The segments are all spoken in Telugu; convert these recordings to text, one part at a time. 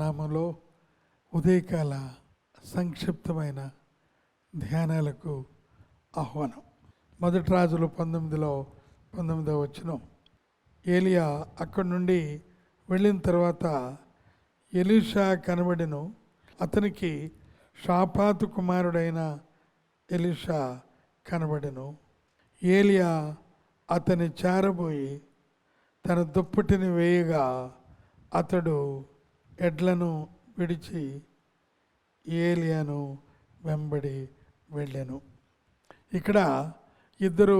నామంలో ఉదయకాల సంక్షిప్తమైన ధ్యానాలకు ఆహ్వానం. 1 రాజులు 19వ వచనం. ఏలియా అక్కడి నుండి వెళ్ళిన తర్వాత ఎలీషా కనబడెను. అతనికి షాపాతు కుమారుడైన ఎలీషా కనబడెను. ఏలియా అతని చేరబోయి తన దుప్పటిని వేయగా అతడు ఎడ్లను విడిచి ఏలియాను వెంబడి వెళ్ళెను. ఇక్కడ ఇద్దరు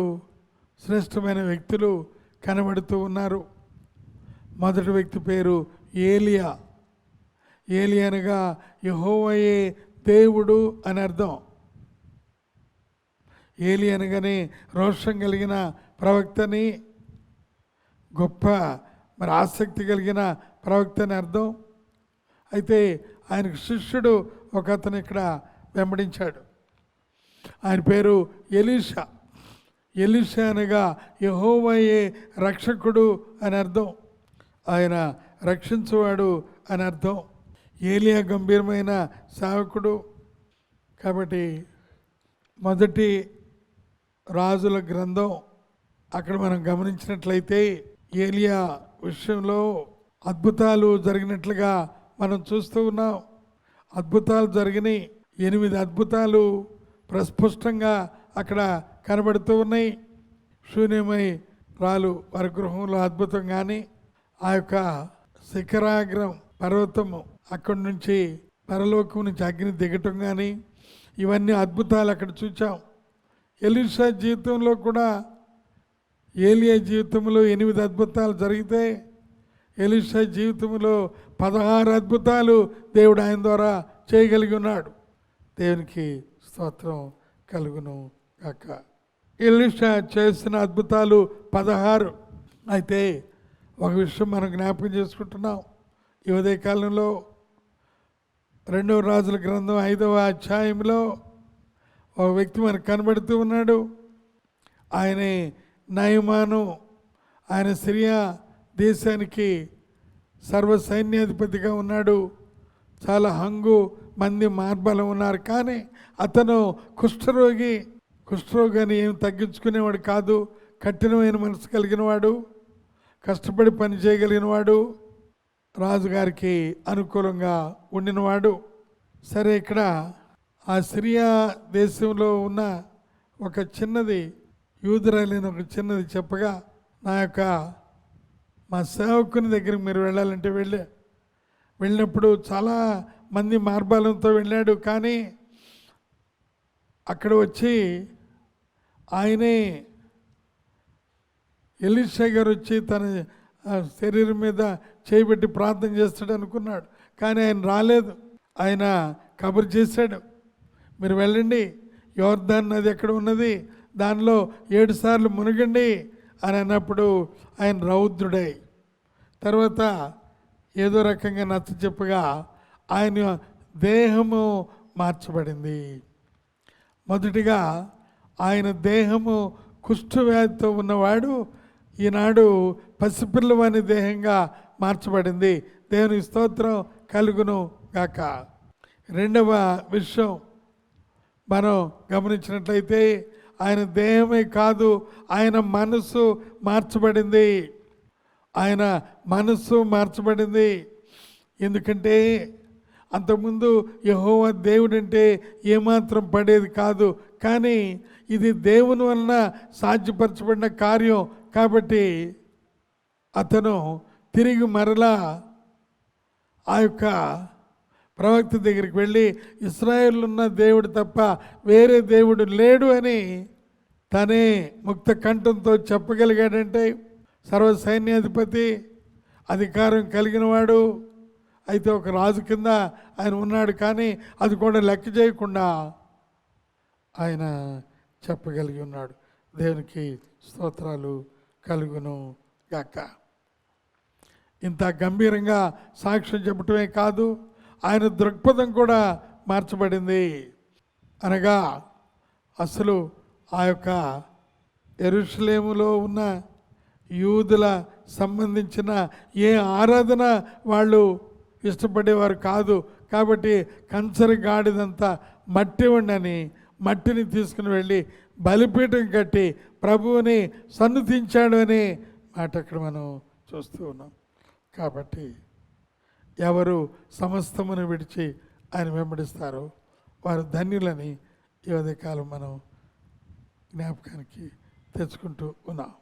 శ్రేష్టమైన వ్యక్తులు కనబడుతూ ఉన్నారు. మొదటి వ్యక్తి పేరు ఏలియా. ఏలియా అనగా యెహోవాయే దేవుడు అని అర్థం. ఏలియా అనగానే రోషం కలిగిన ప్రవక్తని, గొప్ప ఆసక్తి కలిగిన ప్రవక్త అని అర్థం. అయితే ఆయనకు శిష్యుడు ఒక అతను ఇక్కడ వెంబడించాడు. ఆయన పేరు ఎలీషా. ఎలీషా అనగా యెహోవాయే రక్షకుడు అని అర్థం. ఆయన రక్షించువాడు అని అర్థం. ఏలియా గంభీరమైన సేవకుడు. కాబట్టి 1 రాజుల గ్రంథం అక్కడ మనం గమనించినట్లయితే ఏలియా విషయంలో అద్భుతాలు జరిగినట్లుగా మనం చూస్తూ ఉన్నాం. అద్భుతాలు జరిగినాయి. 8 అద్భుతాలు ప్రస్ఫుష్టంగా అక్కడ కనబడుతూ ఉన్నాయి. శూన్యమై రాలు వారి గృహంలో అద్భుతం కానీ, ఆ యొక్క శిఖరాగ్రం పర్వతము అక్కడి నుంచి పరలోకం నుంచి అగ్ని దిగటం కానీ, ఇవన్నీ అద్భుతాలు అక్కడ చూచాం. ఎలీషా జీవితంలో కూడా ఏలియా జీవితంలో 8 అద్భుతాలు జరిగితే ఎలీషా జీవితంలో 16 అద్భుతాలు దేవుడు ఆయన ద్వారా చేయగలిగి ఉన్నాడు. దేవునికి స్తోత్రం కలుగును కాక. ఎలీషా చేసిన అద్భుతాలు 16. అయితే ఒక విషయం మనం జ్ఞాపకం చేసుకుంటున్నాం. ఈ ఉదయకాలంలో 2వ రాజుల గ్రంథం 5వ అధ్యాయంలో ఒక వ్యక్తి మనకు కనబడుతూ ఉన్నాడు. ఆయనే నయమాను. ఆయన సిరియా దేశానికి సర్వ సైన్యాధిపతిగా ఉన్నాడు. చాలా మంది మార్బలం ఉన్నారు. కానీ అతను కుష్ఠరోగి. కుష్ఠరోగాన్ని ఏం తగ్గించుకునేవాడు కాదు. కఠినమైన మనసు కలిగిన వాడు, కష్టపడి పని చేయగలిగిన వాడు, రాజుగారికి అనుకూలంగా ఉండినవాడు. సరే, ఇక్కడ ఆ సిరియా దేశంలో ఉన్న ఒక చిన్నది, యూదురాలైన ఒక చిన్నది చెప్పగా, మా సేవకుని దగ్గరికి మీరు వెళ్ళాలంటే వెళ్ళినప్పుడు చాలా మంది మార్బాలంతో వెళ్ళాడు. కానీ అక్కడ వచ్చి ఆయనే ఎలీషా గారు వచ్చి తన శరీరం మీద చేయబెట్టి ప్రార్థన చేస్తాడు అనుకున్నాడు. కానీ ఆయన రాలేదు. ఆయన కబురు చేశాడు, మీరు వెళ్ళండి, యోర్దాను నది ఎక్కడ ఉన్నది, దానిలో 7 సార్లు మునగండి అని అన్నప్పుడు ఆయన రౌద్రుడై తర్వాత ఏదో రకంగా నచ్చ చెప్పగా ఆయన దేహము మార్చబడింది. మొదటిగా ఆయన దేహము కుష్ఠవ్యాధితో ఉన్నవాడు ఈనాడు పసిపిల్లవాని దేహంగా మార్చబడింది. దేవుని స్తోత్రం కలుగును గాక. 2వ విషయం మనం గమనించినట్లయితే ఆయన దేహమే కాదు, ఆయన మనసు మార్చబడింది. ఆయన మనస్సు మార్చబడింది. ఎందుకంటే అంతకుముందు యెహోవా దేవుడు అంటే ఏమాత్రం పడేది కాదు. కానీ ఇది దేవుని వలన సాధ్యపరచబడిన కార్యం కాబట్టి అతను తిరిగి మరలా ఆ యొక్క ప్రవక్త దగ్గరికి వెళ్ళి ఇశ్రాయేలులో ఉన్న దేవుడు తప్ప వేరే దేవుడు లేడు అని తనే ముక్త కంఠంతో చెప్పగలిగాడంటే, సర్వ సైన్యాధిపతి, అధికారం కలిగినవాడు, అయితే ఒక రాజు కింద ఆయన ఉన్నాడు. కానీ అది కూడా లెక్క చేయకుండా ఆయన చెప్పగలిగి ఉన్నాడు. దేవునికి స్తోత్రాలు కలుగును గాక. ఇంత గంభీరంగా సాక్ష్యం చెప్పటమే కాదు, ఆయన దృక్పథం కూడా మార్చబడింది. అనగా అసలు ఆ యొక్క యెరూషలేములో ఉన్న యూదుల సంబంధించిన ఏ ఆరాధన వాళ్ళు ఇష్టపడేవారు కాదు. కాబట్టి కంచర గాడిదంతా మట్టి ఉండని మట్టిని తీసుకుని వెళ్ళి బలిపీఠం కట్టి ప్రభువుని సన్నుతించాడు అనే మాట అక్కడ మనం చూస్తూ ఉన్నాం. కాబట్టి ఎవరు సమస్తమును విడిచి ఆయన వెంబడిస్తారో వారు ధన్యులని ఈ ఉదయకాలం మనం జ్ఞాపకానికి తెచ్చుకుంటూ ఉన్నాం.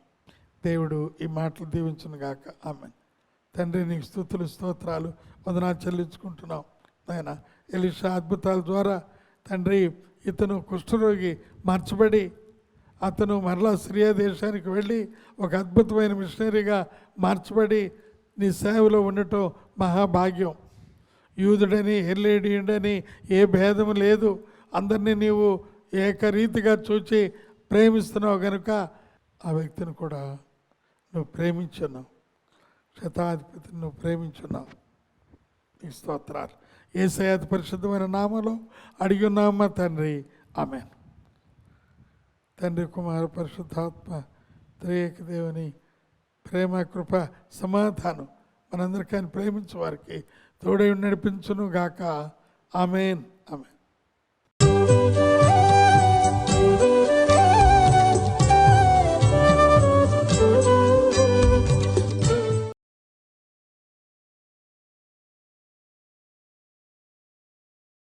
దేవుడు ఈ మాటలు దీవించును గాక. ఆమేన్. తండ్రి నీకు స్తుతులు స్తోత్రాలు వందనాలు చెల్లించుకుంటున్నాం. ఆయన ఎలీషా అద్భుతాల ద్వారా తండ్రి ఇతను కుష్ఠరోగి మార్చబడి అతను మరలా సిరియా దేశానికి వెళ్ళి ఒక అద్భుతమైన మిషనరీగా మార్చబడి నీ సేవలో ఉండటం మహాభాగ్యం. యూదుడని హెల్లేడియుడని ఏ భేదం లేదు. అందరినీ నీవు ఏకరీతిగా చూచి ప్రేమిస్తున్నావు కనుక ఆ వ్యక్తిని కూడా నువ్వు ప్రేమించున్నావు. శతాధిపతిని నువ్వు ప్రేమించున్నావు. నీ స్తోత్రాలు యేసయ్య పరిశుద్ధమైన నామములో అడిగి ఉన్నామా తండ్రి. ఆమేన్. తండ్రి కుమార పరిశుద్ధాత్మ త్రియేక దేవుని ప్రేమ కృప సమాధానం మనందరికీ ప్రేమించే వారికి తోడై నడిపించును గాక. ఆమేన్. ఆమేన్.